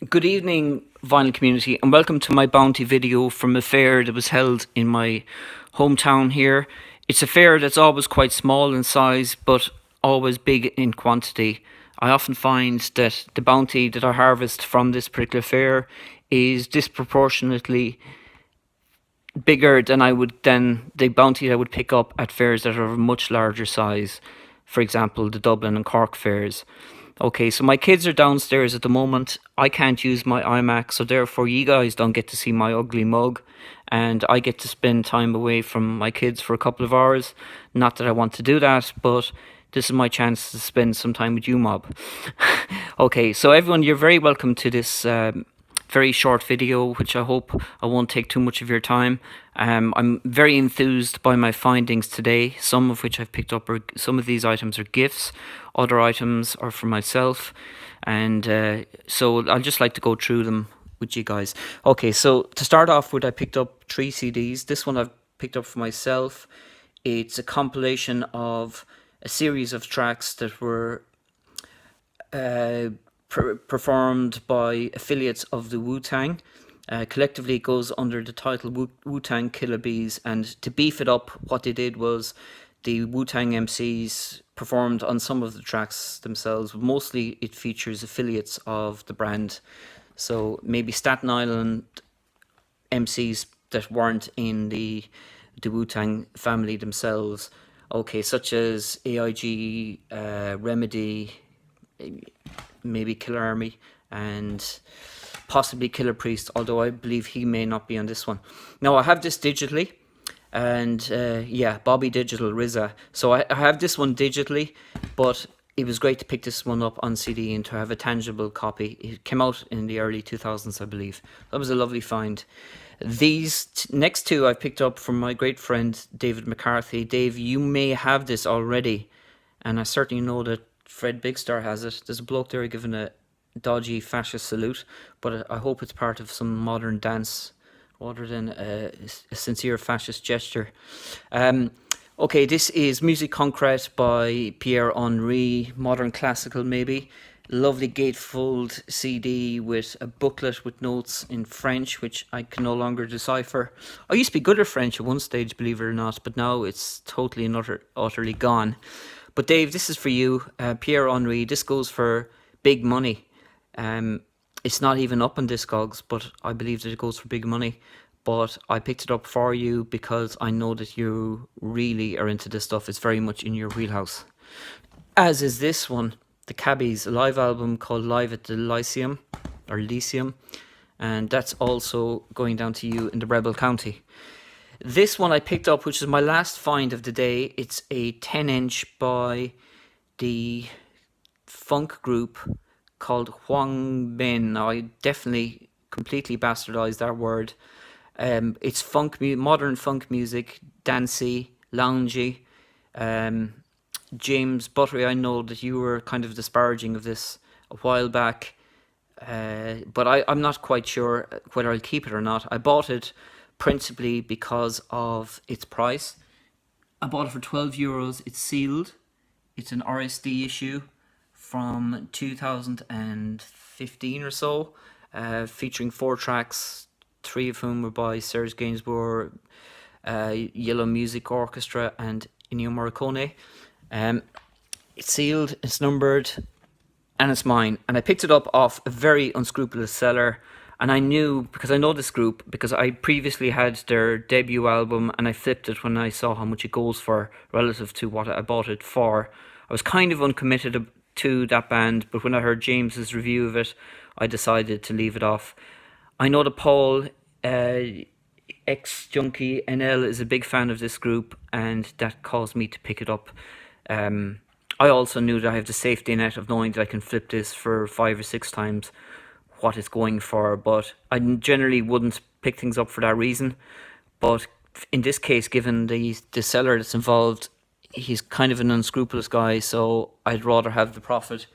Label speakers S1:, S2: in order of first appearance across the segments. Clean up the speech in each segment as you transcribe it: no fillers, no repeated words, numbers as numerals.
S1: Good evening, vinyl community, and welcome to my bounty video from a fair that was held in my hometown here. It's a fair that's always quite small in size, but always big in quantity. I often find that the bounty that I harvest from this particular fair is disproportionately bigger than the bounty I would pick up at fairs that are of a much larger size. For example, the Dublin and Cork fairs. Okay, so my kids are downstairs at the moment. I can't use my iMac, so therefore you guys don't get to see my ugly mug, and I get to spend time away from my kids for a couple of hours. Not that I want to do that, but this is my chance to spend some time with you, mob. Okay, so everyone, you're very welcome to this very short video, which I hope I won't take too much of your time. I'm very enthused by my findings today, some of which I've picked up. Some of these items are gifts, other items are for myself, and so I'd just like to go through them with you guys. Okay, so to start off with, I picked up 3 CDs. This one I've picked up for myself. It's a compilation of a series of tracks that were performed by affiliates of the Wu-Tang. Collectively, it goes under the title Wu-Tang Killer Bees, and to beef it up, what they did was the Wu-Tang MCs performed on some of the tracks themselves. Mostly it features affiliates of the brand, so maybe Staten Island MCs that weren't in the Wu-Tang family themselves. Okay, such as AIG, Remedy, maybe Killer Army, and possibly Killer Priest, although I believe he may not be on this one. Now, I have this digitally, and yeah, Bobby Digital, RZA. So I have this one digitally, but it was great to pick this one up on CD and to have a tangible copy. It came out in the early 2000s, I believe. That was a lovely find. These next two I picked up from my great friend David McCarthy. Dave, you may have this already, and I certainly know that Fred Big Star has it. There's a bloke there giving a dodgy fascist salute, but I hope it's part of some modern dance rather than a sincere fascist gesture. Okay, this is Musique Concrète by Pierre Henry, modern classical maybe. Lovely gatefold CD with a booklet with notes in French, which I can no longer decipher. I used to be good at French at one stage, believe it or not, but now it's totally and utterly gone. But Dave, this is for you, Pierre Henry. This goes for big money. It's not even up on Discogs, but I believe that it goes for big money. But I picked it up for you because I know that you really are into this stuff. It's very much in your wheelhouse. As is this one, the Cabbies, a live album called Live at the Lyceum, or Lyceum. And that's also going down to you in the Rebel County. This one I picked up, which is my last find of the day. It's a 10-inch by the funk group called Huang Bin. Now, I definitely completely bastardized that word. It's modern funk music, dancey, loungy. James Buttery, I know that you were kind of disparaging of this a while back, but I'm not quite sure whether I'll keep it or not. I bought it principally because of its price. I bought it for €12. It's sealed. It's an RSD issue from 2015 or so, featuring 4 tracks, 3 of whom were by Serge Gainsbourg, Yellow Music Orchestra, and Ennio Morricone. It's sealed, it's numbered, and it's mine. And I picked it up off a very unscrupulous seller. And I knew, because I know this group, because I previously had their debut album and I flipped it when I saw how much it goes for relative to what I bought it for. I was kind of uncommitted to that band, but when I heard James's review of it, I decided to leave it off. I know that Paul, ex-Junkie NL, is a big fan of this group, and that caused me to pick it up. I also knew that I have the safety net of knowing that I can flip this for 5 or 6 times what it's going for, but I generally wouldn't pick things up for that reason. But in this case, given the seller that's involved, he's kind of an unscrupulous guy, so I'd rather have the profit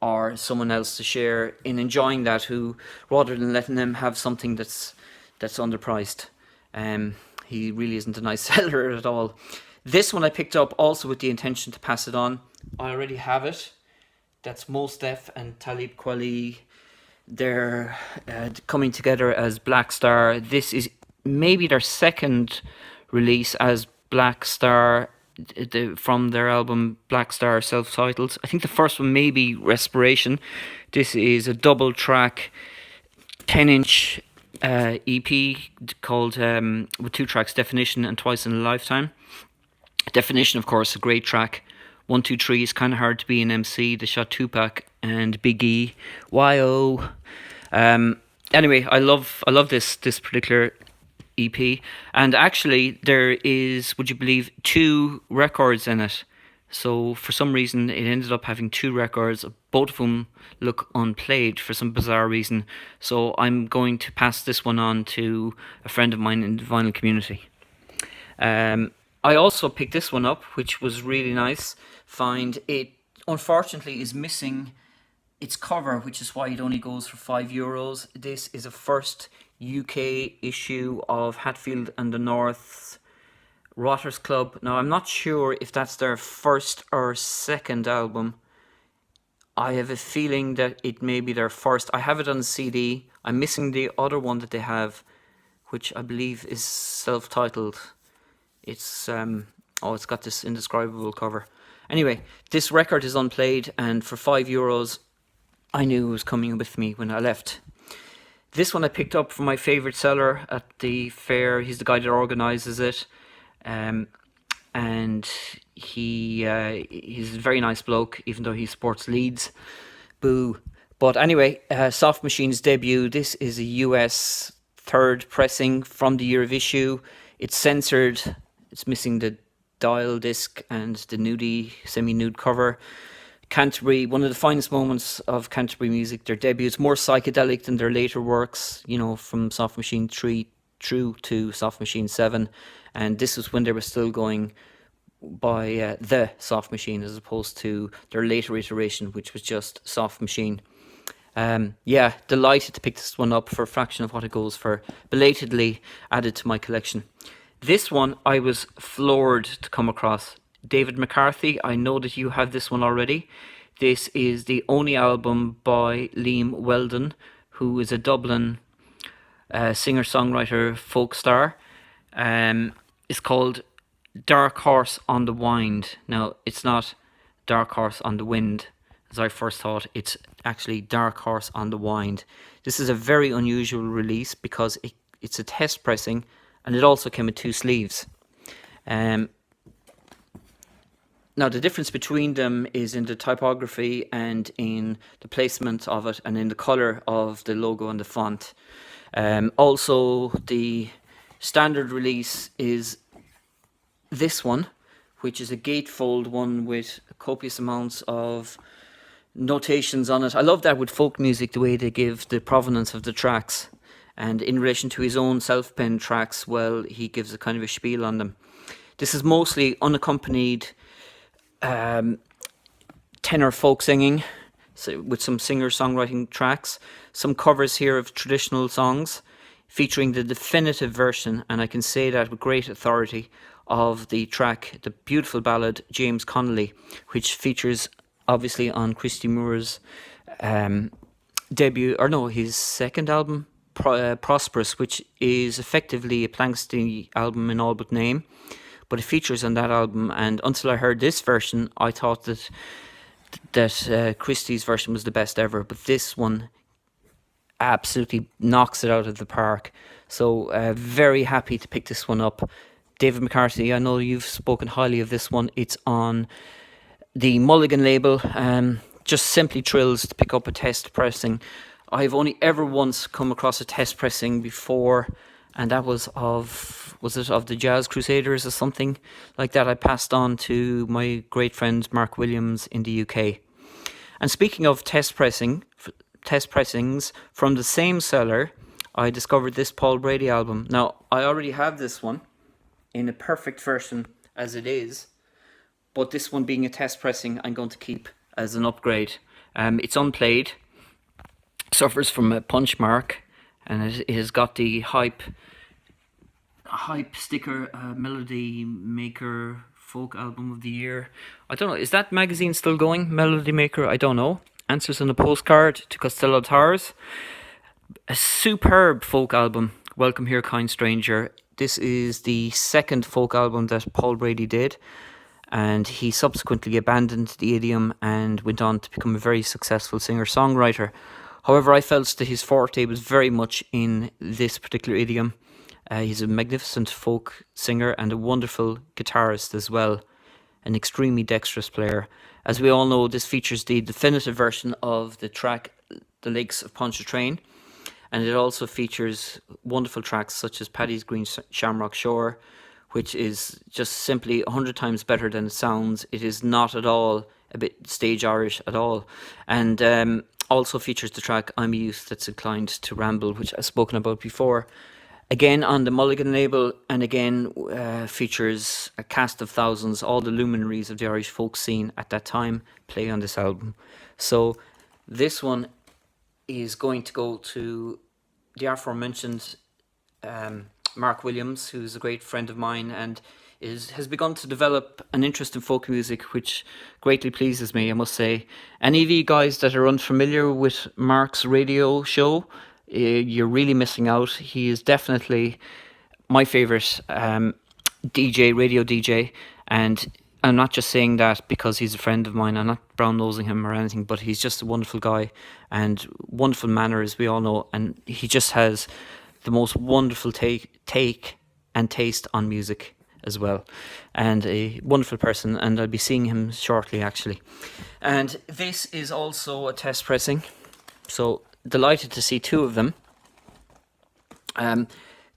S1: or someone else to share in enjoying that, who rather than letting them have something that's underpriced. He really isn't a nice seller at all. This one I picked up also with the intention to pass it on. I already have it. That's Mos Def and Talib Kweli They're coming together as Black Star. This is maybe their second release as Black Star, from their album Black Star self-titled. I think the first one may be Respiration. This is a double track 10-inch EP called, with two tracks, Definition and Twice in a Lifetime. Definition, of course, a great track. 1, 2, 3 is kind of hard to be an MC. They shot Tupac and Big E. Yo. Anyway, I love this particular EP, and actually there is, would you believe, 2 records in it. So for some reason it ended up having 2 records. Both of them look unplayed for some bizarre reason. So I'm going to pass this one on to a friend of mine in the vinyl community. I also picked this one up, which was really nice. Find it, unfortunately, is missing its cover, which is why it only goes for €5. This is a first UK issue of Hatfield and the North Rotters Club. Now, I'm not sure if that's their first or second album. I have a feeling that it may be their first. I have it on CD. I'm missing the other one that they have, which I believe is self-titled. It's it's got this indescribable cover. Anyway, this record is unplayed, and for €5, I knew it was coming with me when I left. This one I picked up from my favourite seller at the fair. He's the guy that organises it, and he's a very nice bloke, even though he sports Leeds. Boo. But anyway, Soft Machine's debut. This is a US third pressing from the year of issue. It's censored. It's missing the dial disc and the nudie, semi-nude cover. Canterbury, one of the finest moments of Canterbury music, their debut. It's more psychedelic than their later works, from Soft Machine 3 through to Soft Machine 7. And this was when they were still going by the Soft Machine, as opposed to their later iteration, which was just Soft Machine. Delighted to pick this one up for a fraction of what it goes for. Belatedly added to my collection. This one I was floored to come across. David McCarthy, I know that you have this one already. This is the only album by Liam Weldon, who is a Dublin singer-songwriter folk star. It's called Dark Horse on the Wind. Now, it's not Dark Horse on the Wind, as I first thought. It's actually Dark Horse on the Wind. This is a very unusual release because it's a test pressing, and it also came with 2 sleeves. Now, the difference between them is in the typography and in the placement of it and in the colour of the logo and the font. Also, the standard release is this one, which is a gatefold one with copious amounts of notations on it. I love that with folk music, the way they give the provenance of the tracks. And in relation to his own self-penned tracks, well, he gives a kind of a spiel on them. This is mostly unaccompanied tenor folk singing, so with some singer-songwriting tracks. Some covers here of traditional songs, featuring the definitive version, and I can say that with great authority, of the track, the beautiful ballad James Connolly, which features obviously on Christy Moore's his second album, Prosperous, which is effectively a Planxty album in all but name, but it features on that album. And until I heard this version, I thought that Christie's version was the best ever, but this one absolutely knocks it out of the park. So very happy to pick this one up. David McCarthy, I know you've spoken highly of this one. It's on the Mulligan label. Just simply thrills to pick up a test pressing. I've only ever once come across a test pressing before, and that was of the Jazz Crusaders or something like that. I passed on to my great friend Mark Williams in the UK. And speaking of test pressings from the same seller, I discovered this Paul Brady album. Now, I already have this one in a perfect version as it is, but this one being a test pressing, I'm going to keep as an upgrade. It's unplayed, suffers from a punch mark, and it has got the hype sticker, Melody Maker Folk Album of the Year. I don't know, is that magazine still going, Melody Maker? I don't know. Answers on a Postcard to Costello Towers. A superb folk album, Welcome Here Kind Stranger. This is the second folk album that Paul Brady did, and he subsequently abandoned the idiom and went on to become a very successful singer-songwriter. However, I felt that his forte was very much in this particular idiom. He's a magnificent folk singer and a wonderful guitarist as well, an extremely dexterous player. As we all know, this features the definitive version of the track The Lakes of Pontchartrain, and it also features wonderful tracks such as Paddy's Green Shamrock Shore, which is just simply 100 times better than it sounds. It is not at all a bit stage Irish at all. And also features the track I'm a Youth That's Inclined to Ramble, which I've spoken about before. Again on the Mulligan label, and again features a cast of thousands, all the luminaries of the Irish folk scene at that time play on this album. So this one is going to go to the aforementioned Mark Williams, who's a great friend of mine and has begun to develop an interest in folk music, which greatly pleases me, I must say. Any of you guys that are unfamiliar with Mark's radio show, you're really missing out. He is definitely my favourite radio DJ, and I'm not just saying that because he's a friend of mine. I'm not brown-nosing him or anything, but he's just a wonderful guy and wonderful manner, as we all know, and he just has the most wonderful take and taste on music as well, and a wonderful person, and I'll be seeing him shortly actually. And this is also a test pressing, so delighted to see two of them.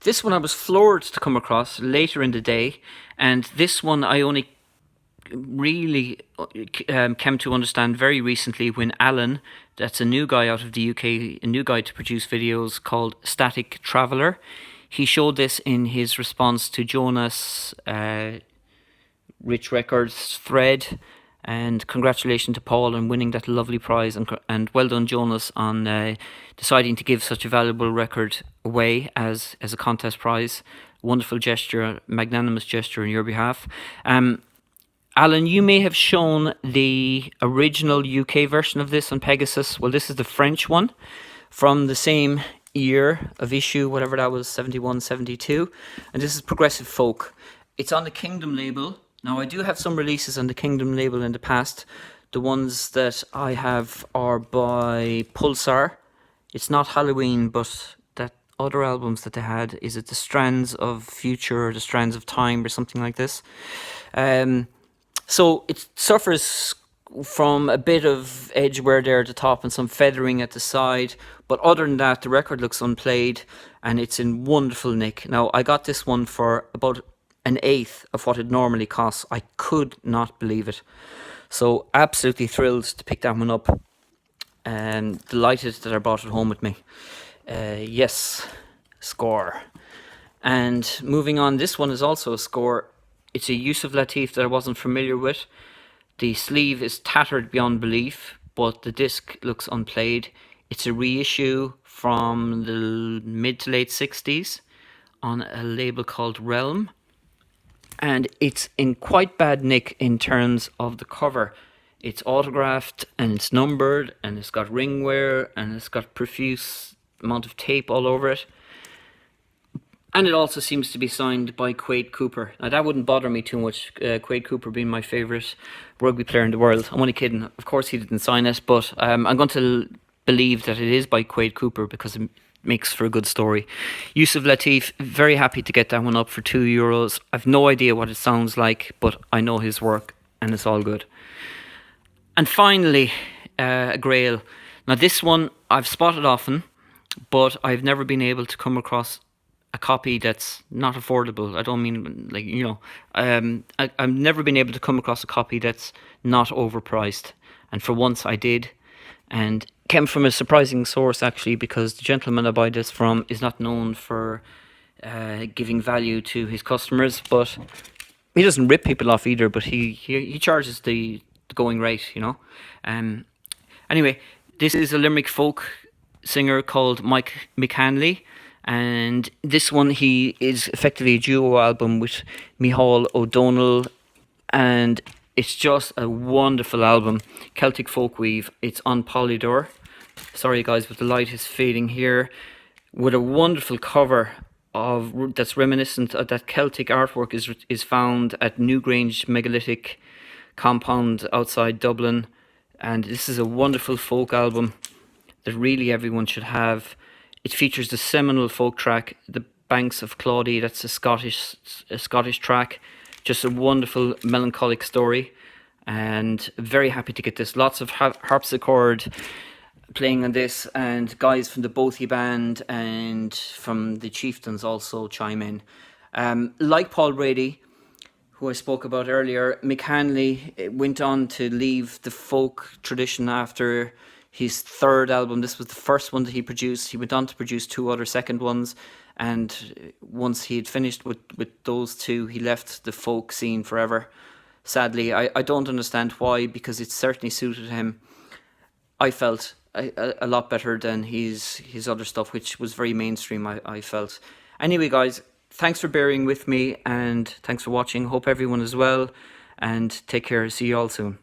S1: This one I was floored to come across later in the day, and this one I only really came to understand very recently when Alan, that's a new guy out of the UK, a new guy to produce videos, called Static Traveller. He showed this in his response to Jonas Rich Records thread, and congratulations to Paul on winning that lovely prize, and well done Jonas on deciding to give such a valuable record away as a contest prize. Wonderful gesture, magnanimous gesture on your behalf. Alan, you may have shown the original UK version of this on Pegasus. Well, this is the French one from the same year of issue, whatever that was, 71, 72. And this is progressive folk. It's on the Kingdom label. Now, I do have some releases on the Kingdom label in the past. The ones that I have are by Pulsar. It's not Halloween, but that other albums that they had, is it The Strands of Future or The Strands of Time or something like this? So it suffers from a bit of edge wear there at the top and some feathering at the side, but other than that, the record looks unplayed and it's in wonderful nick. Now, I got this one for about an eighth of what it normally costs. I could not believe it. So absolutely thrilled to pick that one up, and delighted that I brought it home with me. Yes, score. And moving on, this one is also a score. It's a Yusuf Lateef that I wasn't familiar with. The sleeve is tattered beyond belief, but the disc looks unplayed. It's a reissue from the mid to late 60s on a label called Realm. And it's in quite bad nick in terms of the cover. It's autographed and it's numbered and it's got ring wear and it's got profuse amount of tape all over it. And it also seems to be signed by Quade Cooper. Now, that wouldn't bother me too much, Quade Cooper being my favourite rugby player in the world. I'm only kidding. Of course he didn't sign it, but I'm going to believe that it is by Quade Cooper because it makes for a good story. Yusuf Lateef, very happy to get that one up for €2. I've no idea what it sounds like, but I know his work and it's all good. And finally, a Grail. Now, this one I've spotted often, but I've never been able to come across a copy that's not affordable. I don't mean like, you know, I've never been able to come across a copy that's not overpriced. And for once I did, and came from a surprising source actually, because the gentleman I buy this from is not known for giving value to his customers, but he doesn't rip people off either, but he charges the going rate, you know. Anyway, this is a Limerick folk singer called Mike McCanley. And this one, he is effectively a duo album with Micheál O'Donnell, and It's just a wonderful album. Celtic Folkweave. It's on Polydor. Sorry guys, but the light is fading here. With a wonderful cover of that's reminiscent of that Celtic artwork is found at Newgrange megalithic compound outside Dublin, and this is a wonderful folk album that really everyone should have. It features the seminal folk track, The Banks of Claudy. That's a Scottish track. Just a wonderful melancholic story, and very happy to get this. Lots of harpsichord playing on this, and guys from the Bothy band and from the Chieftains also chime in. Like Paul Brady, who I spoke about earlier, Mick Hanley went on to leave the folk tradition after his third album. This was the first one that he produced. He went on to produce 2 other second ones, and once he had finished with those 2, he left the folk scene forever. Sadly, I don't understand why, because it certainly suited him. I felt a lot better than his other stuff, which was very mainstream, I felt. Anyway, guys, thanks for bearing with me, and thanks for watching. Hope everyone is well, and take care. See you all soon.